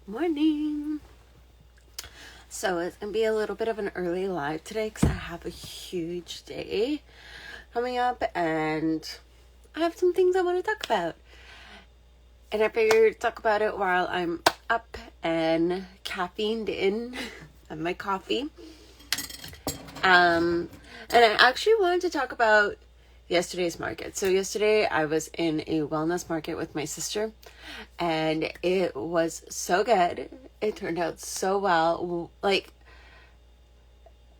Morning. So it's gonna be a little bit of an early live today because I have a huge day coming up and I have some things I want to talk about. And I figured talk about it while I'm up and caffeined in on my coffee. And I actually wanted to talk about yesterday's market. So yesterday I was in a wellness market with my sister and it was so good. It turned out so well. Like,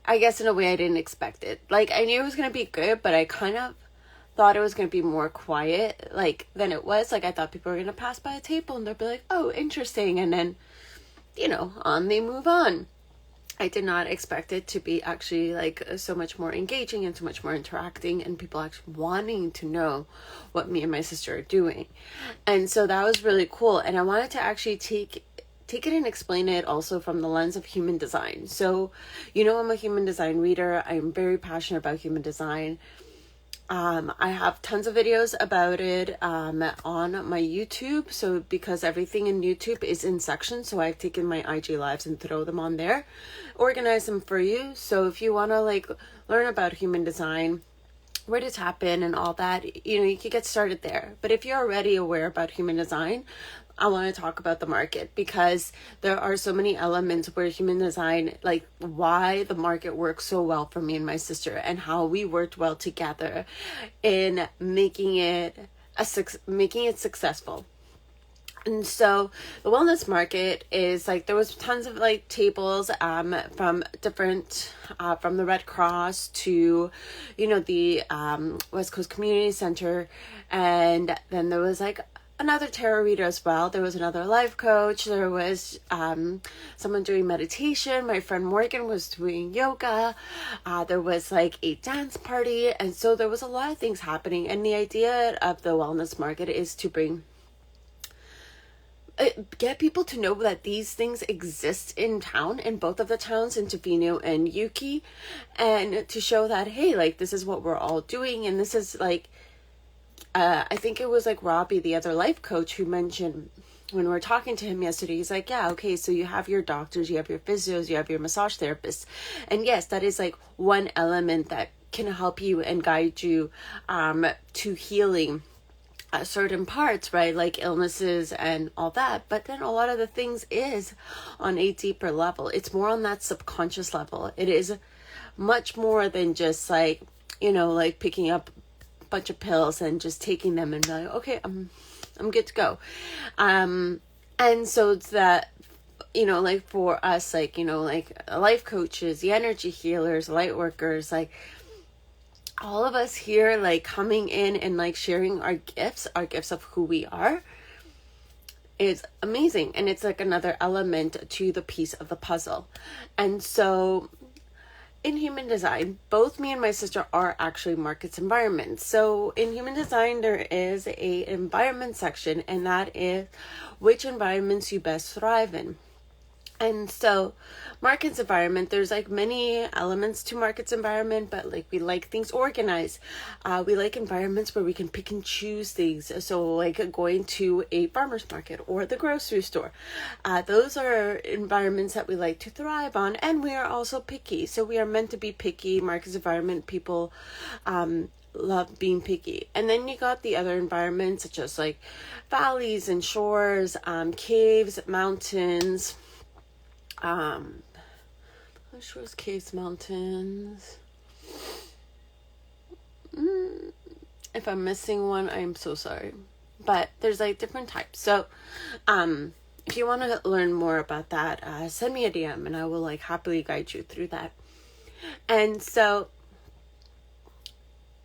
I guess in a way I didn't expect it. Like, I knew it was going to be good, but I kind of thought it was going to be more quiet, like, than it was. Like, I thought people were going to pass by a table and they'll be like, oh, interesting. And then, on they move on. I did not expect it to be actually like so much more engaging and so much more interacting and people actually wanting to know what me and my sister are doing. And so that was really cool. And I wanted to actually take it and explain it also from the lens of human design. So, I'm a human design reader. I'm very passionate about human design. I have tons of videos about it on my YouTube. So because everything in YouTube is in sections, so I've taken my IG lives and throw them on there, organize them for you. So if you want to learn about human design, where to tap in and all that, you can get started there. But if you're already aware about human design, I want to talk about the market because there are so many elements where human design, like why the market works so well for me and my sister and how we worked well together in making it successful. And so the wellness market is there was tons of tables from different from the Red Cross to the West Coast Community Center, and then there was another tarot reader as well. There was another life coach. There was someone doing meditation. My friend Morgan was doing yoga. There was a dance party, and so there was a lot of things happening. And the idea of the wellness market is to get people to know that these things exist in town, in both of the towns, in Tofino and Yuki, and to show that, hey, this is what we're all doing. And this is I think it was Robbie, the other life coach, who mentioned when we were talking to him yesterday, he's like, yeah, okay, so you have your doctors, you have your physios, you have your massage therapists. And yes, that is one element that can help you and guide you to healing certain parts, right? Like illnesses and all that. But then a lot of the things is on a deeper level. It's more on that subconscious level. It is much more than just picking up a bunch of pills and just taking them and be like, okay, I'm good to go. And so it's that, for us, life coaches, the energy healers, light workers, all of us here coming in and sharing our gifts of who we are is amazing. And it's another element to the piece of the puzzle. And so in human design, both me and my sister are actually markets environments. So in human design, there is a environment section, and that is which environments you best thrive in. And so markets environment, there's many elements to markets environment, but we like things organized. We like environments where we can pick and choose things. So going to a farmer's market or the grocery store. Those are environments that we like to thrive on, and we are also picky. So we are meant to be picky. Markets environment people love being picky. And then you got the other environments such as valleys and shores, caves, mountains, shores, caves, mountains. If I'm missing one, I'm so sorry. But there's different types. So if you want to learn more about that, send me a DM and I will happily guide you through that. And so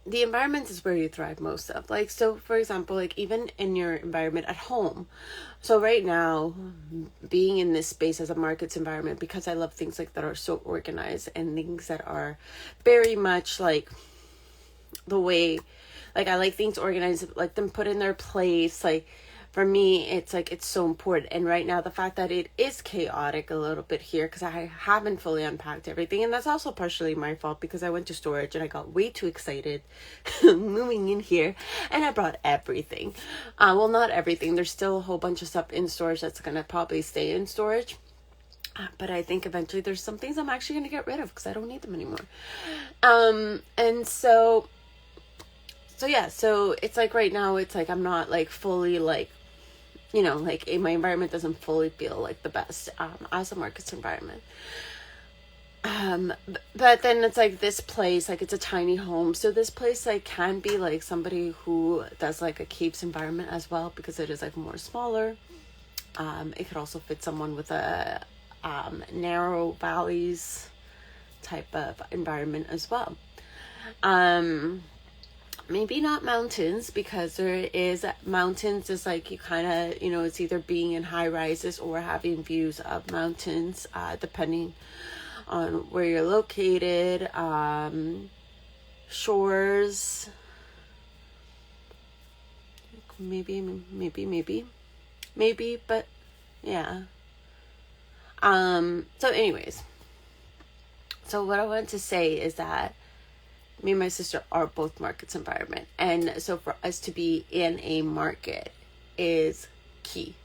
the environment is where you thrive most of. So for example, even in your environment at home. So right now, being in this space as a markets environment, because I love things that are so organized and things that are very much the way, I like things organized, them put in their place, for me, it's like, it's so important. And right now, the fact that it is chaotic a little bit here, because I haven't fully unpacked everything, and that's also partially my fault, because I went to storage and I got way too excited moving in here, and I brought everything. Well, not everything. There's still a whole bunch of stuff in storage that's gonna probably stay in storage. But I think eventually there's some things I'm actually going to get rid of because I don't need them anymore. And so yeah, so it's like right now, it's like I'm not like fully like, you know, like my environment doesn't fully feel like the best as a markets environment. But then it's like this place, like it's a tiny home. So this place like can be like somebody who does like a caves environment as well, because it is like more smaller. It could also fit someone with a narrow valleys type of environment as well. Maybe not mountains, because there is mountains is like you kind of, you know, it's either being in high rises or having views of mountains, depending on where you're located. Shores, maybe, but yeah. So anyways, so what I want to say is that me and my sister are both markets environment. And so for us to be in a market is key.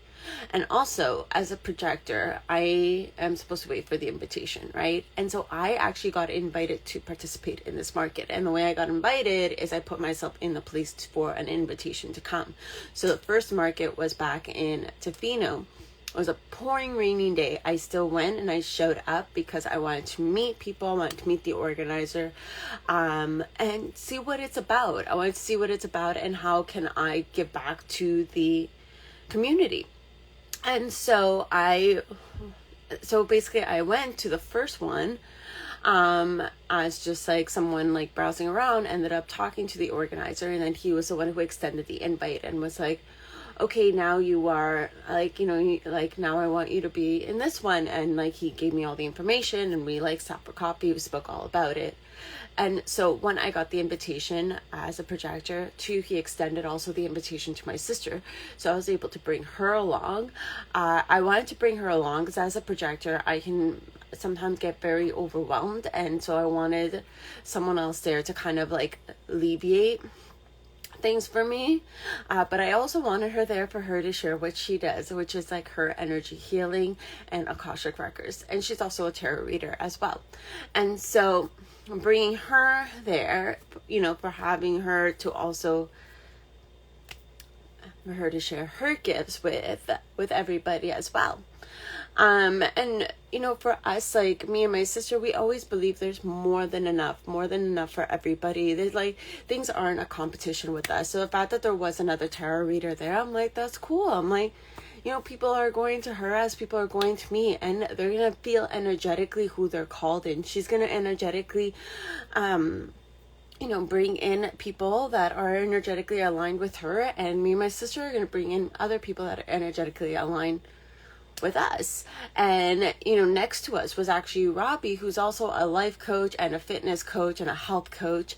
And also, as a projector, I am supposed to wait for the invitation, right? And so I actually got invited to participate in this market. And the way I got invited is I put myself in the place for an invitation to come. So the first market was back in Tofino. It was a pouring rainy day. I still went and I showed up because I wanted to meet people. I wanted to meet the organizer, and see what it's about. I wanted to see what it's about and how can I give back to the community. And so basically I went to the first one, as just like someone like browsing around, ended up talking to the organizer, and then he was the one who extended the invite and was like, okay, now you are like, you know, like now I want you to be in this one. And like, he gave me all the information and we like sat for coffee, we spoke all about it. And so when I got the invitation as a projector, too, he extended also the invitation to my sister. So I was able to bring her along. I wanted to bring her along because as a projector, I can sometimes get very overwhelmed. And so I wanted someone else there to kind of like alleviate things for me, but I also wanted her there for her to share what she does, which is like her energy healing and Akashic records, and she's also a tarot reader as well. And so bringing her there, you know, for having her to also, for her to share her gifts with everybody as well. And you know, for us, like me and my sister, we always believe there's more than enough for everybody. There's like, things aren't a competition with us. So the fact that there was another tarot reader there, I'm like, that's cool. I'm like, you know, people are going to her as people are going to me, and they're going to feel energetically who they're called in. She's going to energetically, you know, bring in people that are energetically aligned with her, and me and my sister are going to bring in other people that are energetically aligned with us. And you know, next to us was actually Robbie, who's also a life coach and a fitness coach and a health coach,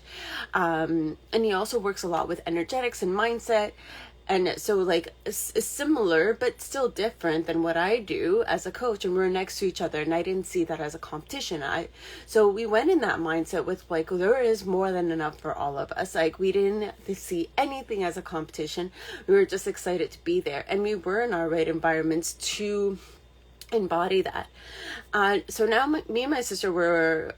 and he also works a lot with energetics and mindset. And so like it's similar but still different than what I do as a coach, and we're next to each other, and I didn't see that as a competition. So we went in that mindset with like, there is more than enough for all of us. Like, we didn't see anything as a competition. We were just excited to be there, and we were in our right environments to embody that. So now me and my sister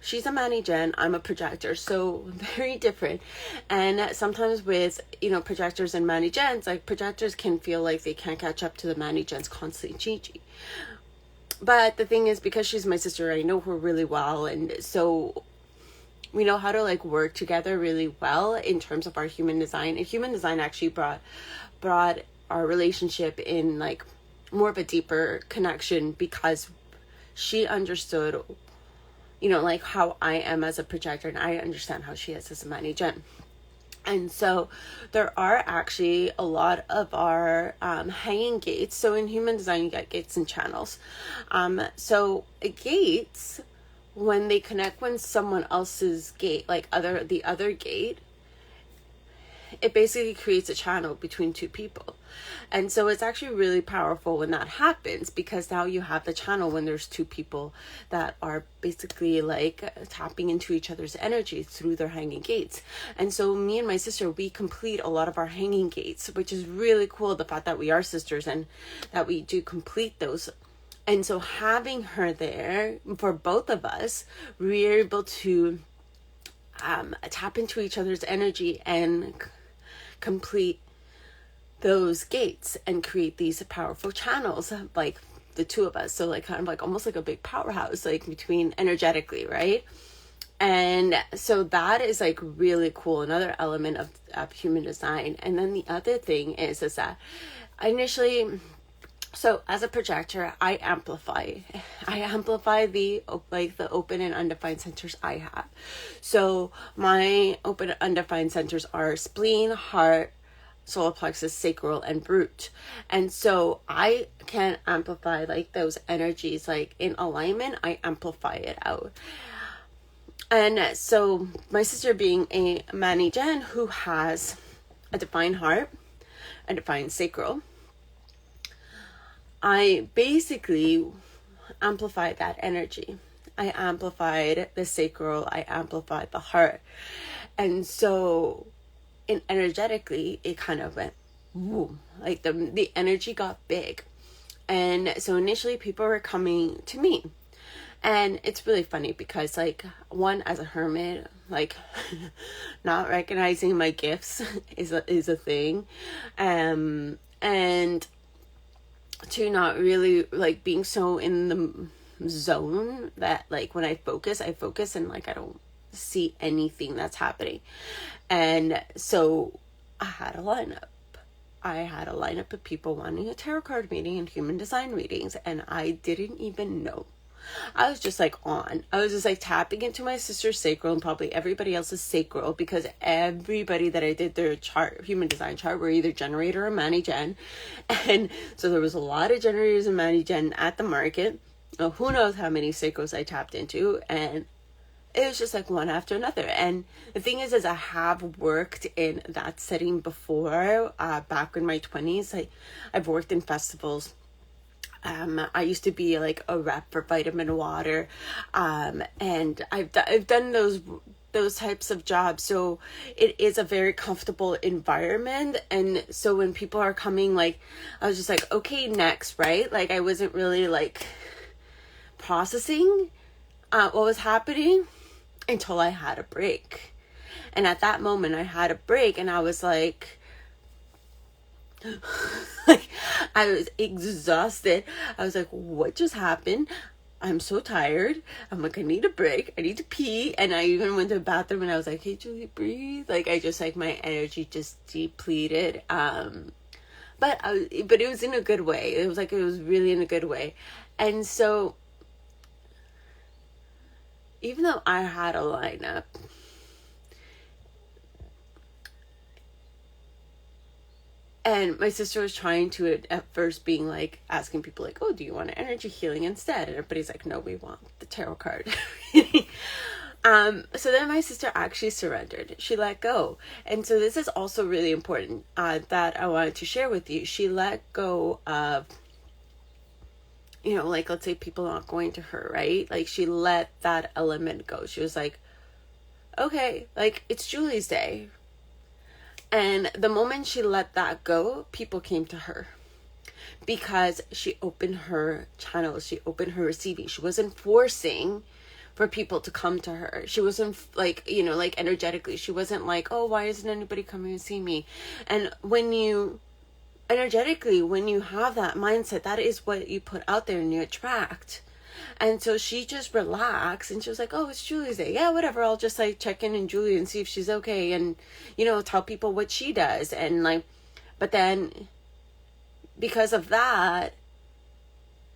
she's a Manny Gen, I'm a projector, so very different. And sometimes with, you know, projectors and Manny Gens, like projectors can feel like they can't catch up to the Manny Gens constantly Chi-Chi. But the thing is, because she's my sister, I know her really well, and so we know how to like work together really well in terms of our human design. And human design actually brought our relationship in like more of a deeper connection, because she understood, you know, like how I am as a projector, and I understand how she is as a Manny Gen. And so there are actually a lot of our hanging gates. So in human design, you get gates and channels. So gates, when they connect when someone else's gate, like the other gate, it basically creates a channel between two people. And so it's actually really powerful when that happens, because now you have the channel when there's two people that are basically like tapping into each other's energy through their hanging gates. And so me and my sister, we complete a lot of our hanging gates, which is really cool, the fact that we are sisters and that we do complete those. And so having her there for both of us, we're able to tap into each other's energy and complete those gates and create these powerful channels, like the two of us. So like kind of like almost like a big powerhouse, like between energetically, right? And so that is like really cool, another element of human design. And then the other thing is that initially, so as a projector, I amplify the open and undefined centers I have. So my open and undefined centers are spleen, heart, solar plexus, sacral, and root. And so I can amplify like those energies, like in alignment, I amplify it out. And so my sister, being a Mani Gen who has a defined heart, a defined sacral, I basically amplified that energy. I amplified the sacral, I amplified the heart. And so energetically, it kind of went, woo, like the energy got big. And so initially people were coming to me. And it's really funny because like, one, as a hermit, like not recognizing my gifts is a thing. And to not really like being so in the zone that like when I focus and like I don't see anything that's happening. And so I had a lineup of people wanting a tarot card reading and human design readings, and I didn't even know. I was just like I was just like tapping into my sister's sacral and probably everybody else's sacral, because everybody that I did their chart, human design chart, were either generator or Mani Gen. And so there was a lot of generators and Mani Gen at the market. Who knows how many sacrals I tapped into, and it was just like one after another. And the thing is I have worked in that setting before, back in my 20s. I've worked in festivals. I used to be like a rep for Vitamin Water, and I've done those types of jobs, so it is a very comfortable environment. And so when people are coming, like I was just like, okay, next, right? Like I wasn't really like processing what was happening until I had a break. And at that moment I had a break, and I was like like I was exhausted. I was like, what just happened? I'm so tired. I'm like, I need a break. I need to pee. And I even went to the bathroom and I was like, hey, Julie, breathe. Like I just like my energy just depleted. But it was in a good way. It was really in a good way. And so even though I had a lineup, and my sister was trying to, at first, being like, asking people like, oh, do you want an energy healing instead? And everybody's like, no, we want the tarot card. So then my sister actually surrendered. She let go. And so this is also really important, that I wanted to share with you. She let go of, like, let's say people not going to her, right? Like, she let that element go. She was like, okay, like, it's Julie's day. And the moment she let that go, people came to her because she opened her channels. She opened her receiving. She wasn't forcing for people to come to her. She wasn't like, like energetically. She wasn't like, oh, why isn't anybody coming to see me? And when you energetically, when you have that mindset, that is what you put out there and you attract. And so she just relaxed and she was like, oh, it's Julie's day. Yeah, whatever. I'll just like check in on Julie and see if she's okay. And, tell people what she does. And like, but then because of that,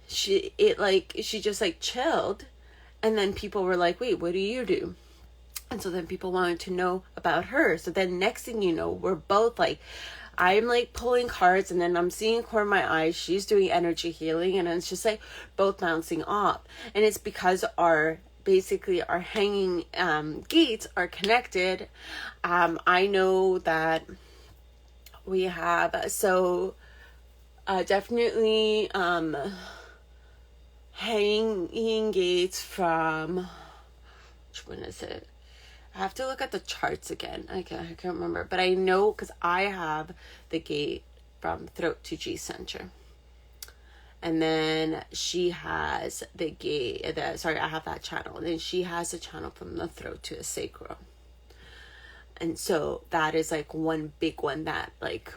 she just like chilled. And then people were like, wait, what do you do? And so then people wanted to know about her. So then next thing you know, we're both like, I'm like pulling cards and then I'm seeing core of my eyes. She's doing energy healing and it's just like both bouncing off. And it's because our hanging gates are connected. I know that we have, so Definitely hanging gates from, which one is it? I have to look at the charts again. I can't remember, but I know because I have the gate from throat to G center. And then she has the gate, I have that channel. And then she has a channel from the throat to the sacral. And so that is like one big one that like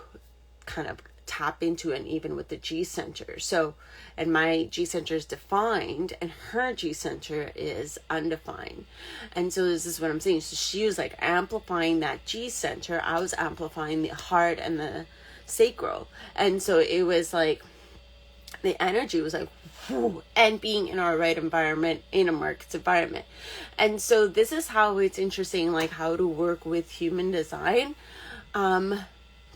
kind of tap into, and even with the G center. So, and my G center is defined and her G center is undefined. And so this is what I'm saying. So she was like amplifying that G center. I was amplifying the heart and the sacral. And so it was like, the energy was like, whew, and being in our right environment, in a market's environment. And so this is how it's interesting, like how to work with human design,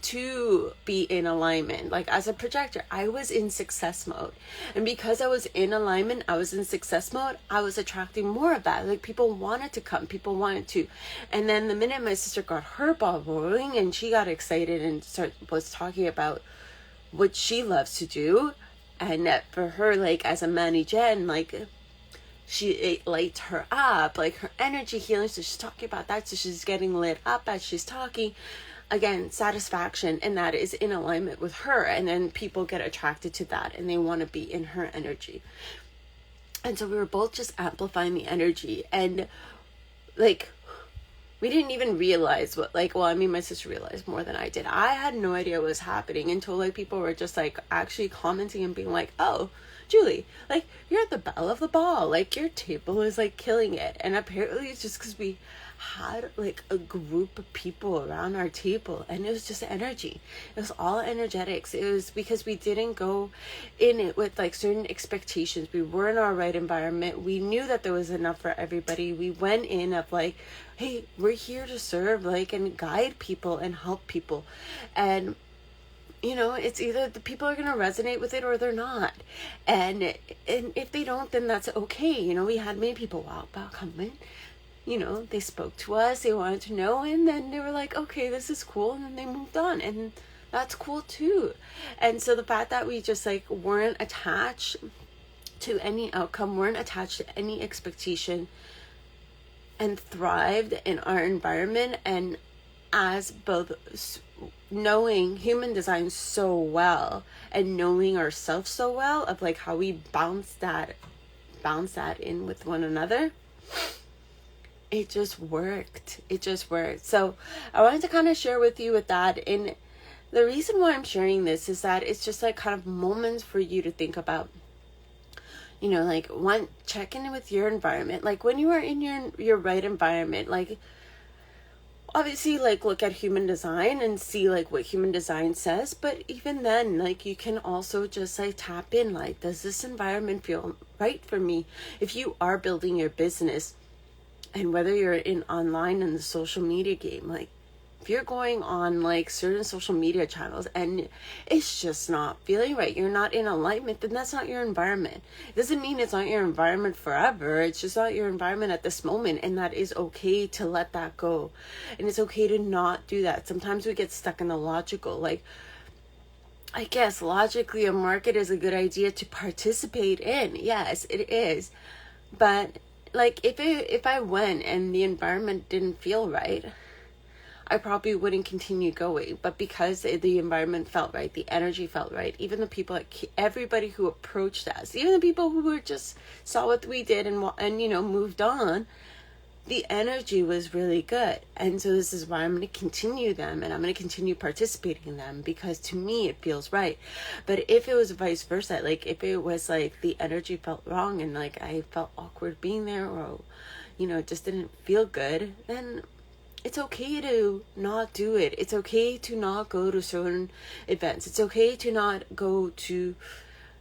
to be in alignment. Like as a projector, I was in success mode. And because I was in alignment, I was in success mode, I was attracting more of that. Like people wanted to come, people wanted to. And then the minute my sister got her ball rolling and she got excited and was talking about what she loves to do, and that for her, like as a Manny Jen, like it lights her up, like her energy healing. So she's talking about that. So she's getting lit up as she's talking. Again, satisfaction, and that is in alignment with her. And then people get attracted to that and they want to be in her energy. And so we were both just amplifying the energy. And like, we didn't even realize what, like, well, I mean, my sister realized more than I did. I had no idea what was happening until, like, people were just, like, actually commenting and being like, oh, Julie, like, you're at the belle of the ball. Like, your table is, like, killing it. And apparently it's just because we had, like, a group of people around our table. And it was just energy. It was all energetics. It was because we didn't go in it with, like, certain expectations. We were in our right environment. We knew that there was enough for everybody. We went in of, like, hey, we're here to serve, like, and guide people and help people. And, you know, it's either the people are going to resonate with it or they're not. And if they don't, then that's okay. You know, we had many people walk back coming. You know, they spoke to us, they wanted to know, and then they were like, okay, this is cool. And then they moved on. And that's cool too. And so the fact that we just, like, weren't attached to any outcome, weren't attached to any expectation, and thrived in our environment, and as both knowing human design so well and knowing ourselves so well, of like how we bounce that in with one another, it just worked. So I wanted to kind of share with you with that. And the reason why I'm sharing this is that it's just like kind of moments for you to think about. You know, like, one, check in with your environment. Like, when you are in your right environment, like, obviously, like, look at human design and see, like, what human design says. But even then, like, you can also just, like, tap in, like, does this environment feel right for me? If you are building your business, and whether you're in online in the social media game, like, if you're going on, like, certain social media channels and it's just not feeling right, you're not in alignment, then that's not your environment. It doesn't mean it's not your environment forever. It's just not your environment at this moment. And that is okay to let that go. And it's okay to not do that. Sometimes we get stuck in the logical. Like, I guess logically a market is a good idea to participate in. Yes, it is. But, like, if I went and the environment didn't feel right, I probably wouldn't continue going. But because the environment felt right, the energy felt right, even the people, everybody who approached us, even the people who were just saw what we did and you know, moved on, the energy was really good. And so this is why I'm going to continue them, and I'm going to continue participating in them, because to me it feels right. But if it was vice versa, like if it was like the energy felt wrong and like I felt awkward being there, or you know, it just didn't feel good, then it's okay to not do it. It's okay to not go to certain events. It's okay to not go to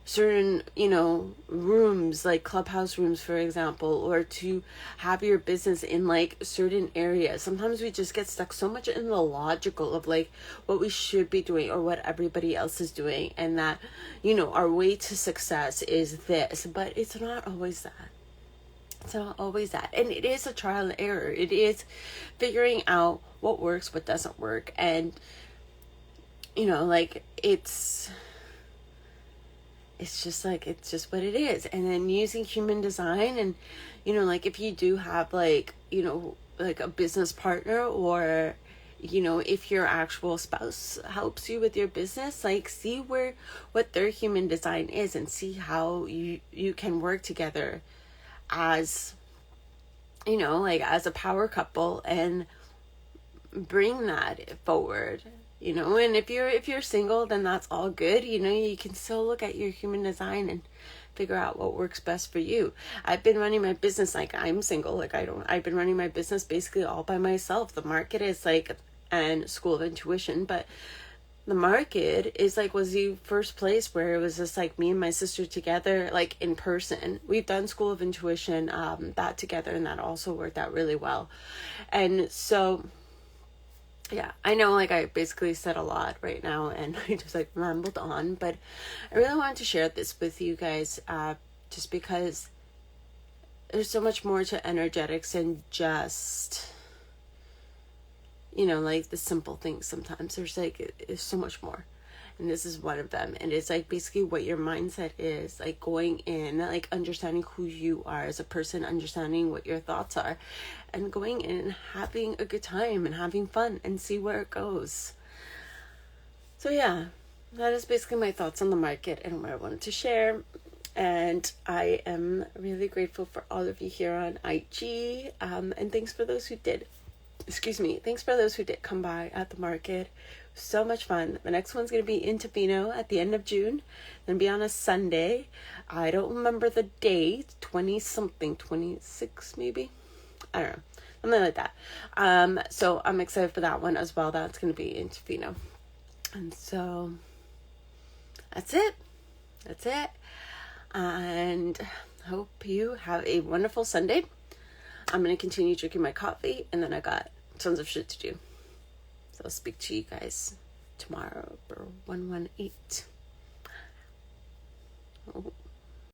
certain, you know, rooms, like clubhouse rooms, for example, or to have your business in like certain areas. Sometimes we just get stuck so much in the logical of like what we should be doing or what everybody else is doing, and that, you know, our way to success is this, but it's not always that. It's not always that. And it is a trial and error. It is figuring out what works, what doesn't work. And, you know, like, it's it's just like, it's just what it is. And then using human design, and like if you do have like like a business partner, or if your actual spouse helps you with your business, like see what their human design is, and see how you can work together as like as a power couple, and bring that forward. And if you're single, then that's all good. You can still look at your human design and figure out what works best for you. I've been running my business like I'm single. Like I've been running my business basically all by myself. The market is like, and School of Intuition, but the market is like, was the first place where it was just like me and my sister together, like in person. We've done School of Intuition, that together, and that also worked out really well. And so yeah, I know like I basically said a lot right now, and I just like rambled on, but I really wanted to share this with you guys, just because there's so much more to energetics than just like the simple things. Sometimes there's so much more, and this is one of them. And it's like basically what your mindset is, like going in, like understanding who you are as a person, understanding what your thoughts are, and going in and having a good time and having fun, and see where it goes. So yeah, that is basically my thoughts on the market and what I wanted to share. And I am really grateful for all of you here on IG, and thanks for those who did come by at the market. So much fun. The next one's going to be in Tofino at the end of June. Then be on a Sunday. I don't remember the date. 26 maybe. I don't know. Something like that. So I'm excited for that one as well. That's going to be in Tofino. And so that's it. And hope you have a wonderful Sunday. I'm going to continue drinking my coffee, and then I got tons of shit to do. So I'll speak to you guys tomorrow for 118. Oh.